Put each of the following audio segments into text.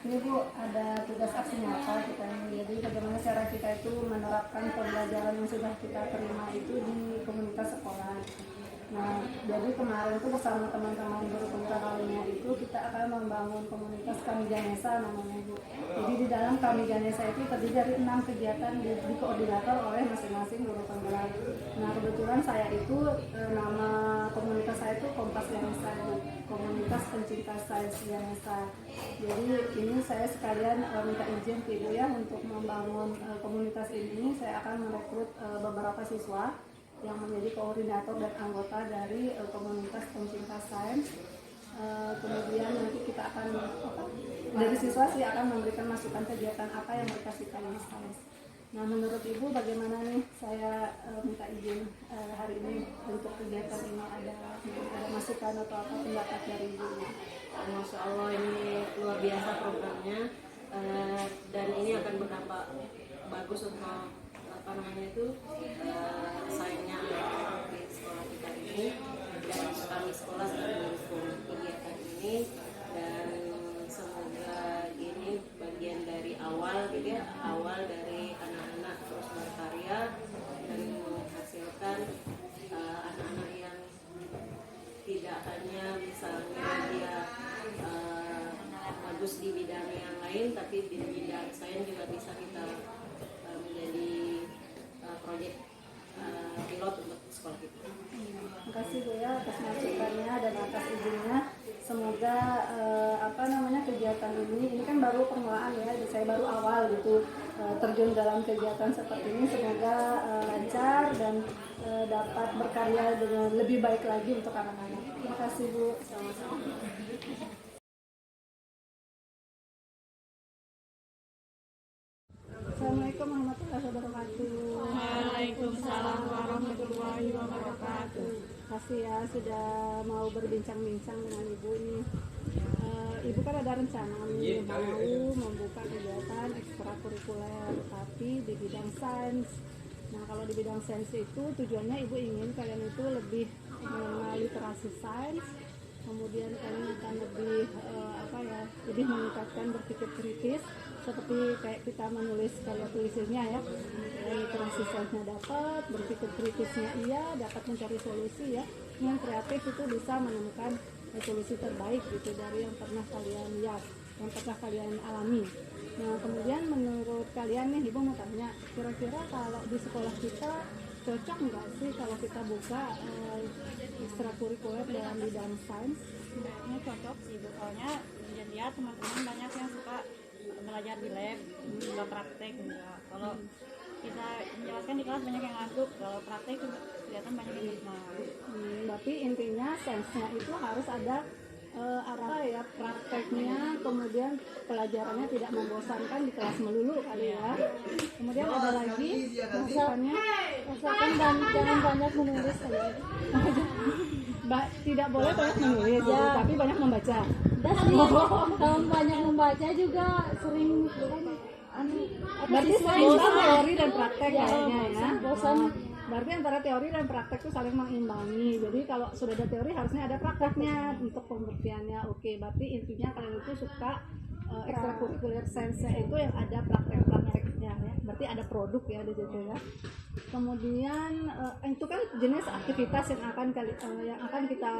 Ini Bu, ada tugas aksi nyata kita ini. Jadi bagaimana cara kita itu menerapkan pembelajaran yang sudah kita terima itu di komunitas sekolah. Nah, jadi kemarin itu bersama teman-teman guru pemuda lainnya itu kita akan membangun komunitas Kami Ganesa namanya Bu. Jadi di dalam Kami Ganesa itu terdiri dari 6 kegiatan dikoordinator oleh masing-masing guru penggerak. Nah, kebetulan saya itu nama komunitas saya itu Kompas Ganesa, komunitas pencinta sains Ganesa. Jadi ini saya sekalian minta izin ke Ibu ya untuk membangun komunitas ini. Saya akan merekrut beberapa siswa yang menjadi koordinator dan anggota dari komunitas pencinta sains. Kemudian nanti kita akan dari siswa sih akan memberikan masukan kegiatan apa yang mereka sukai di sains. Nah, menurut Ibu bagaimana nih? Saya minta izin hari ini untuk kegiatan ini ada masukan atau apa pendapat dari Ibu? Masya Allah, ini luar biasa programnya, dan ini akan berdampak bagus untuk saingnya di sekolah kita ini, dan kami sekolah sedang mendukung kegiatan ini, dan semoga ini bagian dari awal gitu ya, awal dari anak-anak terus berkarya dan menghasilkan anak-anak yang tidak hanya misalnya dia bagus di bidang yang lain, tapi di bidang sains juga bisa kita menjadi proyek pilot untuk sekolah kita. Terima kasih Bu ya atas masukannya dan atas izinnya. Semoga kegiatan ini kan baru permulaan ya, saya baru awal gitu terjun dalam kegiatan seperti ini. Semoga lancar dan dapat berkarya dengan lebih baik lagi untuk anak-anak. Terima kasih Bu. Sama-sama. Assalamualaikum warahmatullahi wabarakatuh. Waalaikumsalam warahmatullahi wabarakatuh. Terima kasih ya sudah mau berbincang-bincang dengan Ibu nih. Ibu kan ada rencana nih mau membuka kegiatan ekstrakurikuler tapi di bidang sains. Nah, kalau di bidang sains itu tujuannya Ibu ingin kalian itu lebih mengenal literasi sains, kemudian kalian akan lebih meningkatkan berpikir kritis, seperti kayak kita menulis karya tulisnya ya, literasi sainsnya dapat, berpikir kritisnya iya, dapat mencari solusi ya, yang kreatif itu bisa menemukan solusi terbaik gitu dari yang pernah kalian lihat, yang pernah kalian alami. Nah, kemudian menurut kalian nih Ibu mau tanya, kira-kira kalau di sekolah kita cocok nggak sih kalau kita buka ekstrakurikuler dalam bidang sains? Ini cocok sih Bu, soalnya lihat teman-teman banyak yang suka belajar di lab, juga praktek juga. Kalau kita menjelaskan di kelas banyak yang ngantuk, kalau praktek kelihatan banyak yang nikmat. Berarti intinya sainsnya itu harus ada prakteknya, kemudian pelajarannya tidak membosankan di kelas melulu kali ya. Kemudian ada lagi masukannya, dan jangan banyak menulis saja. Tidak boleh banyak menulis ya, tapi banyak membaca. Dan kalau banyak membaca juga sering berarti bosan teori dan praktek kayaknya ya. Bosan. Berarti antara teori dan praktek itu saling mengimbangi. Jadi kalau sudah ada teori harusnya ada prakteknya untuk pembuktiannya. Oke, berarti intinya kalian itu suka ekstrakurikuler sainsnya itu yang ada praktek-prakteknya ya. Berarti ada produk ya di situ ya. Kemudian itu kan jenis aktivitas yang akan kita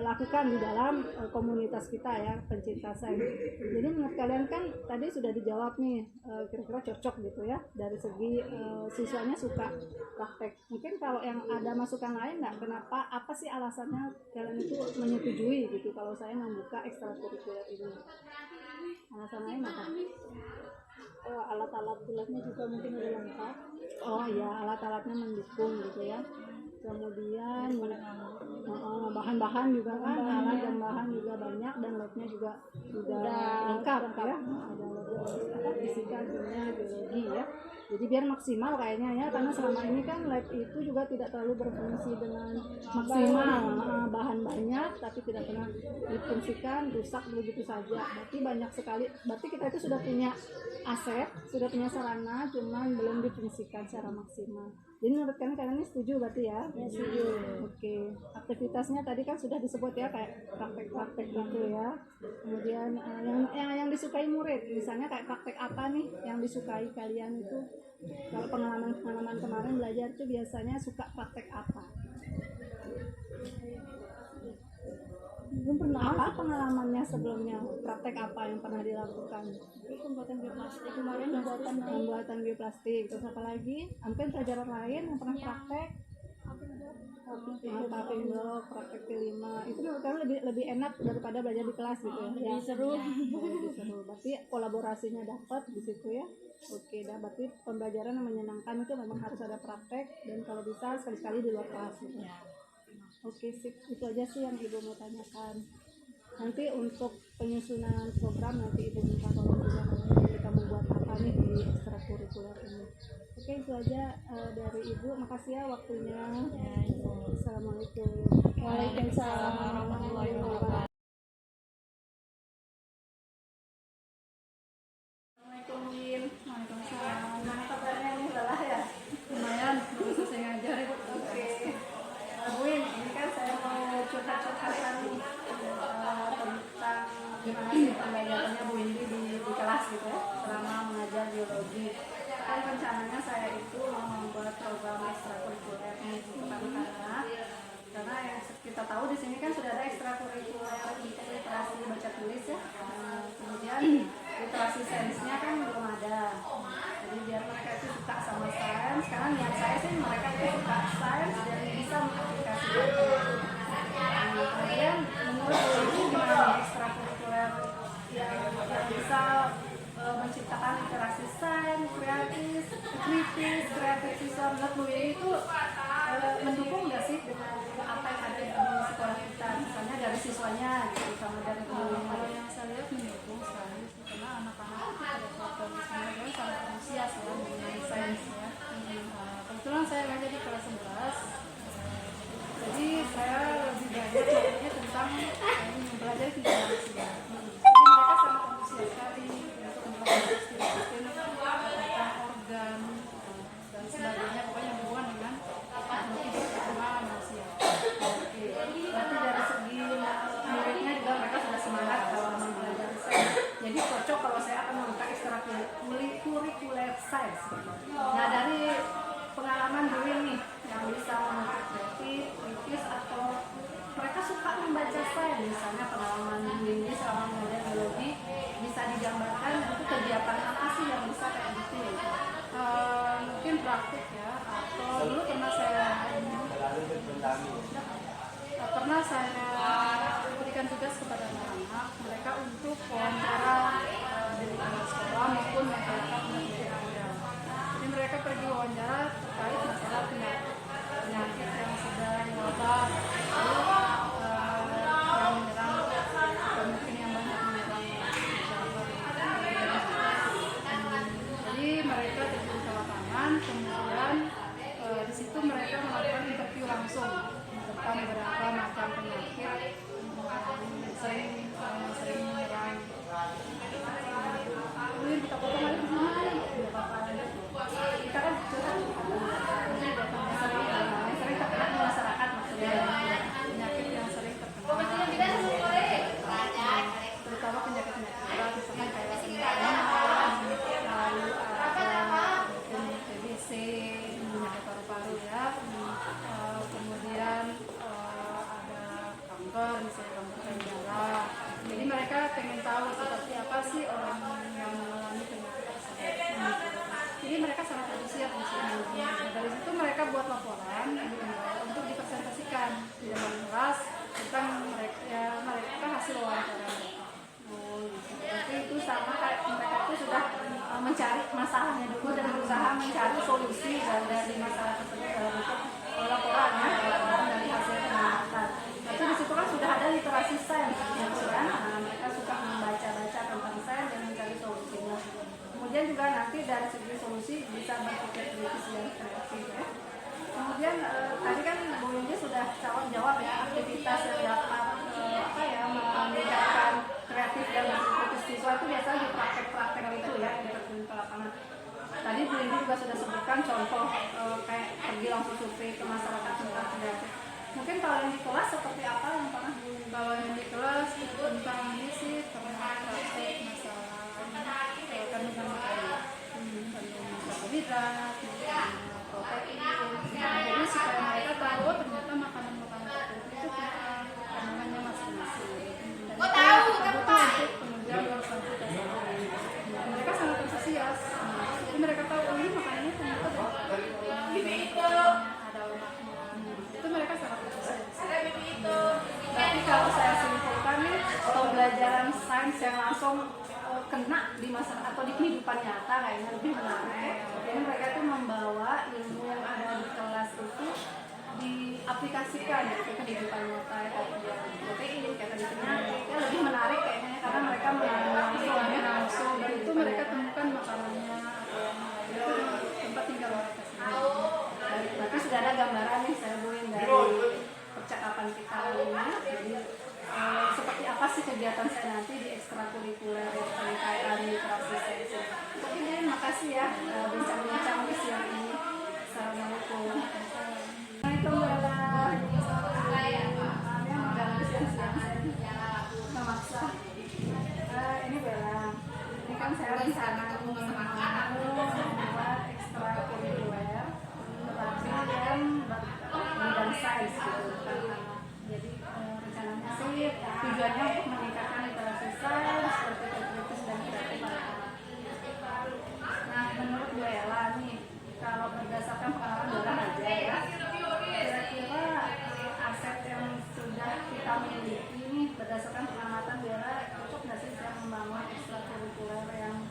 lakukan di dalam komunitas kita ya, pencinta sains. Jadi menurut kalian kan tadi sudah dijawab nih, kira-kira cocok gitu ya dari segi siswanya suka praktek. Mungkin kalau yang ada masukan lain nggak, kenapa, apa sih alasannya kalian itu menyetujui gitu kalau saya membuka ekstrakurikuler ini? Alasan lain apa? Alat-alat bulatnya juga mungkin udah lengkap. Oh ya, alat-alatnya mendukung gitu ya. Kemudian bahan-bahan juga kan, alat dan bahan juga banyak, dan labnya juga sudah lengkap ya. Ada fisika, kimia, biologi ya. Jadi biar maksimal kayaknya ya, karena selama ini kan lab itu juga tidak terlalu berfungsi dengan maksimal, bahan banyak tapi tidak pernah difungsikan, rusak begitu saja. Berarti banyak sekali, berarti kita itu sudah punya aset, sudah punya sarana, cuman belum difungsikan secara maksimal. Jadi menurut kalian ini setuju berarti ya? Ya, setuju. Oke. Aktivitasnya tadi kan sudah disebut ya, kayak praktek-praktek gitu ya. Kemudian yang disukai murid, misalnya kayak praktek apa nih yang disukai kalian itu. Kalau pengalaman kemarin belajar tuh biasanya suka praktek apa? Belum pernah. Apa pengalamannya sebelumnya? Praktek apa yang pernah dilakukan? Pembuatan bioplastik kemarin Pembuatan bioplastik. Terus apa lagi? Mungkin pelajaran lain yang pernah praktek? Taping blok, praktek T5 itu menurut kamu lebih enak daripada belajar di kelas gitu ya? lebih seru. Lebih seru. Berarti kolaborasinya dapat di situ ya? Oke, dah berarti pembelajaran yang menyenangkan itu memang harus ada praktek dan kalau bisa sekali-sekali di luar kelas gitu. Oke, sip. Itu aja sih yang Ibu mau tanyakan. Nanti untuk penyusunan program nanti Ibu minta tolong juga kita membuat apa nih di ekstrakurikuler ini. Oke, itu aja dari Ibu. Makasih ya waktunya. Assalamualaikum. Waalaikumsalam warahmatullahi wabarakatuh. Assalamualaikum Win. Waalaikumsalam. Gimana kabarnya nih, lelah ya? Lumayan, baru selesai ngajar Ibu. Oke. Bu Win, ini kan saya mau curhat-curhatan nih tentang gimana sih pembelajarannya Bu Windy di kelas gitu ya, selama mengajar biologi. Kan rencananya saya itu mau membuat program ekstrakurikuler nih karena yang kita tahu di sini kan sudah ada ekstrakurikuler untuk literasi baca tulis ya. Kemudian literasi sainsnya kan belum ada. Jadi biar mereka itu suka sama sains, karena niat saya sih mereka itu suka sains dan bisa mengaplikasikan. Kemudian menurut Bu gimana nih ekstrakurikuler yang bisa menciptakan literasi sains, kritis, menurut Bu itu mendukung nggak sih dengan apa yang ada di sekolah kita, misalnya dari siswanya gitu, sama dari Kalau yang saya lihat mendukung sekali sih, karena anak-anak itu pada saat sebenarnya sangat antusias ya mengenai sains ya. Kebetulan saya ngajar di kelas 11, jadi saya lebih banyak belajarnya tentang mempelajari fisiologi. Jadi mereka sangat antusias sekali untuk mempelajari sistem tentang organ dan sebagainya, pokoknya hubungan dengan hidup perkembangan manusia. berarti dari segi muridnya juga mereka sudah semangat dalam mempelajari sains. Jadi cocok kalau saya akan membuka ekstrakurikuler sains. Nah, dari pengalaman Bu Win nih yang bisa membuat kreatif, kritis, atau mereka suka membaca sains, misalnya pengalaman Bu Win selama mengajar biologi, bisa digambarkan itu kegiatan apa sih yang bisa kayak gitu? Mungkin praktik ya, atau dulu pernah saya berikan tugas kepada anak-anak mereka untuk wawancara di lingkungan sekolah maupun masyarakat pendidikan. Jadi mereka pergi wawancara terkait masalah penyakit yang sedang wabah, yang menyerang mungkin yang banyak menyerang masyarakat. Jadi mereka terjun ke lapangan, kemudian di situ mereka melakukan interview langsung tentang beberapa macam penyakit sering menyerang. Kemudian kita potong lagi di sini, tidak apa-apa. Kita kan sering terkena di masyarakat, maksudnya penyakit yang sering terkena, terutama penyakit-penyakit berat, misalkan kayak lalu ada TBC, penyakit paru-paru ya, kemudian ada kanker, misalnya kanker payudara. Jadi mereka pengen tahu seperti apa sih orang yang mengalami penyakit tersebut. Jadi mereka sangat antusias di sini. Dari situ mereka buat laporan untuk dipresentasikan di dalam kelas tentang mereka hasil wawancara mereka. Berarti itu sama kayak mereka itu sudah mencari masalahnya dulu dan berusaha mencari solusi dari masalah tersebut dalam bentuk laporan dari hasil pengamatan. Berarti di situ kan sudah ada literasi sains, ya kan? Nah, mereka suka membaca-baca tentang sains dan mencari solusinya. Kemudian juga nanti dari segi solusi bisa berpikir kritis dan kreatif ya. Kemudian tadi kan Bu Windy sudah jawab ya aktivitas yang dapat meningkatkan kreatif dan kritis siswa itu biasanya di praktek-praktek itu ya yang diterjun ke lapangan. Tadi Bu Windy juga sudah sebutkan contoh kayak pergi langsung survei ke masyarakat tentang penyakit. Mungkin kalau yang di kelas seperti apa yang pernah Bu Windy? Kalau yang di kelas tentang ini sih pernah praktek masalah karbohidrat, protein. Jadi supaya mereka tahu ternyata makanan-makanan tertentu itu punya kandungannya masing-masing. Dan itu untuk penunjang kuantitas kalori. Mereka sangat antusias. Jadi mereka tahu oh ini makanannya ternyata ada lemaknya. Itu mereka sangat antusias. Tapi kalau saya simpulkan nih, pembelajaran sains yang langsung kena di masa atau di kehidupan nyata kayaknya lebih menarik. Jadi mereka tuh membawa ilmu yang ada di kelas itu diaplikasikan ke kehidupan nyata kayak protein, kayak tadi penyakit, ya lebih menarik kayaknya karena mereka mengalami langsung dan itu mereka temukan makanannya atau yang lain itu tempat tinggal mereka sendiri. Berarti sudah ada gambaran nih saya buin dari percakapan kita kali ini. Jadi seperti apa sih kegiatan saya nanti di ekstrakurikuler rangkaian literasi sains. Oke deh, makasih ya bincang-bincang di siang ini. Assalamualaikum. Assalamualaikum Bella. Kami mengganggu siang-siang saya. Memaksa. Ini Bella. Ini kan saya rencana membuat ekstrakurikuler tetapi yang bidang sains gitu kan. Jadi rencananya sih tujuannya untuk meningkatkan literasi sains, berpikir kritis dan kreatif anak-anak. Nah, menurut Bu Ella nih, kalau berdasarkan pengalaman Bella aja ya, kira-kira aset yang sudah kita miliki nih berdasarkan pengamatan Bella cocok nggak sih saya membangun ekstrakurikuler yang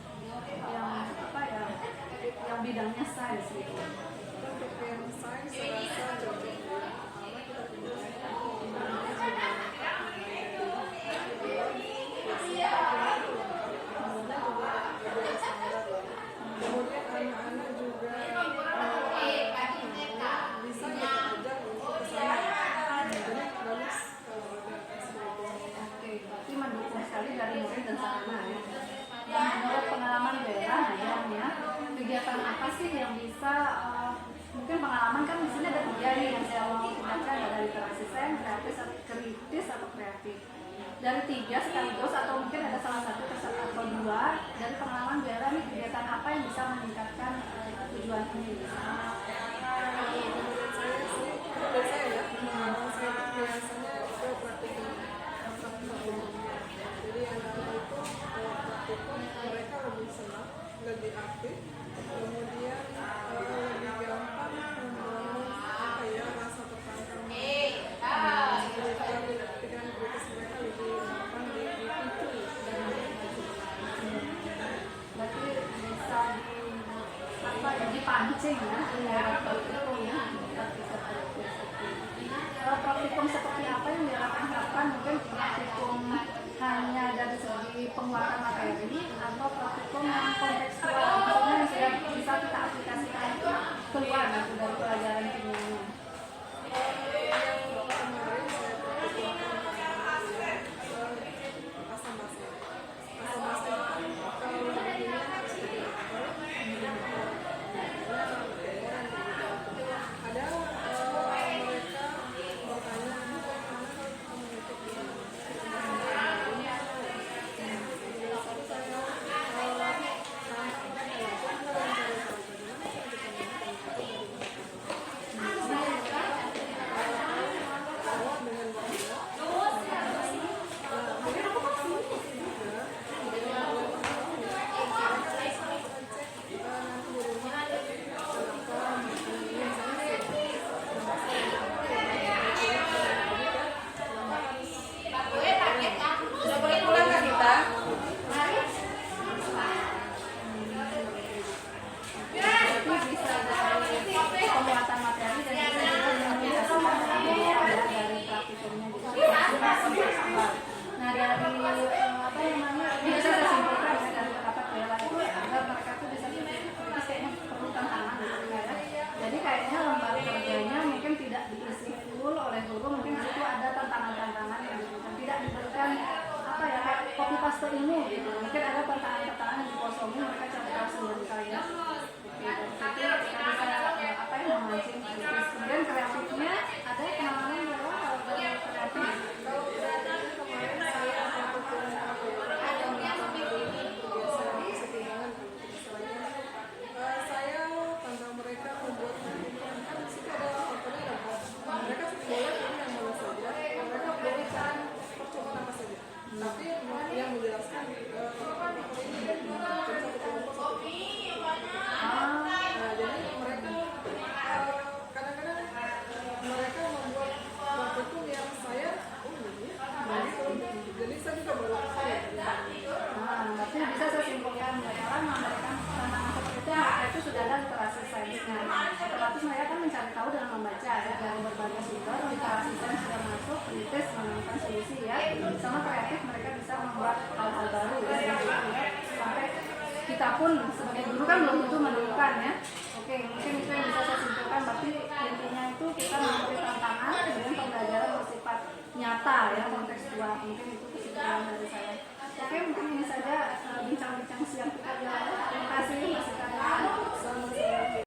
apa ya, yang bidangnya sains gitu? Untuk yang sains saya rasa cocok ya, karena kita punya kemudian anak-anak juga bisa diajak untuk kesana. Jadi bagus kalau ada ekstrakurikuler. Oke, berarti mendukung sekali dari murid dan sarana ya. Dan menurut pengalaman Bella, ya, kegiatan apa sih yang bisa mungkin pengalaman kan di sini ada 3 nih yang saya mau tindakan, ada literasi sains, kritis atau kreatif. Dari 3 sekaligus atau mungkin ada salah satu atau 2 dari pengalaman Bella nih kegiatan apa yang bisa meningkatkan tujuan ini? Menurut saya sih, menurut saya ya, saya biasanya ke praktikum. Jadi anak-anak itu praktikum mereka lebih senang, lebih aktif, kemudian lebih gampang membangun apa ya rasa tertantang. Pikiran kritis mereka lebih gampang dipicu dan Berarti bisa dipancing ya lewat praktikum ya. Praktikum seperti apa yang diharapkan mungkin praktikum hanya dari segi penguatan materi atau praktikum yang kontekstual, maksudnya yang sudah bisa kita aplikasikan keluar gitu dari pelajaran kimianya. kemarin saya praktikum asam basa. Asam basa itu kalau begini harus jadi apa? Ada mereka bertanya mana kamu ngetik di mana? Saya membaca ya dari berbagai sumber, literasi sains sudah masuk, kritis menemukan solusi ya, sama kreatif mereka bisa membuat hal-hal baru ya, sampai kita pun sebagai guru kan belum tentu menemukan ya. Oke, mungkin itu yang bisa saya simpulkan, berarti intinya itu kita memberi tantangan dengan pembelajaran bersifat nyata ya, kontekstual, mungkin itu kesimpulan dari saya. Oke, mungkin ini saja bincang-bincang siang kita jalan. Terima kasih Mas Ikan. Selamat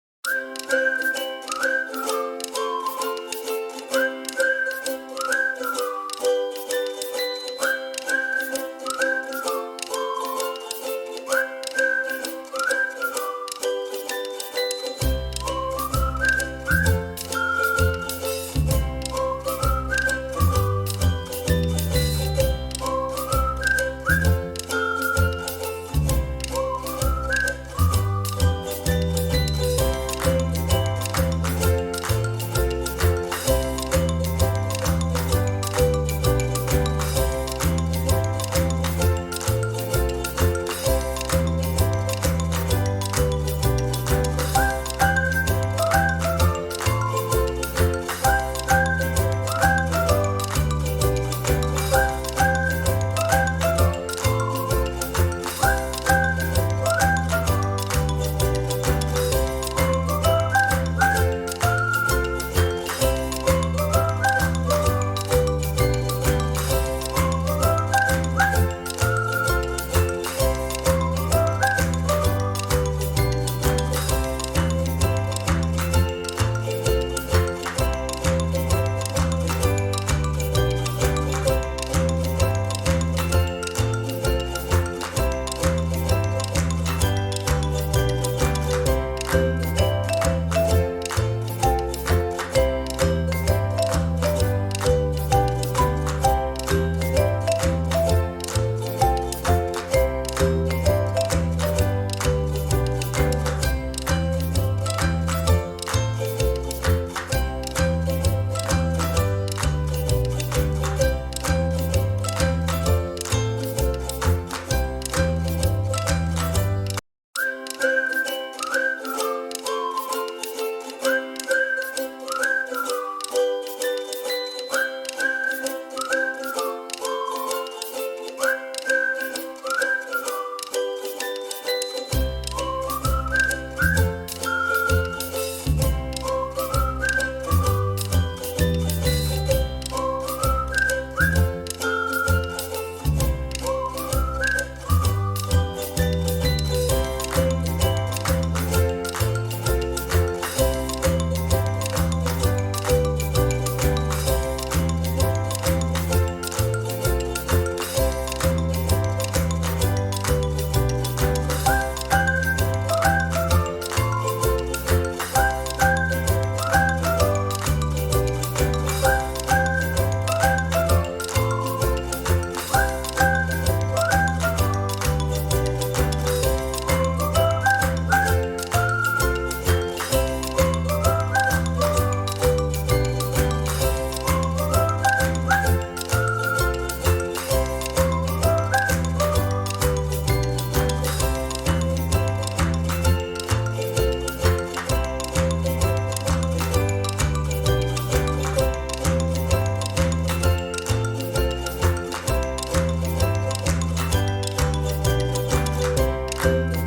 Thank you.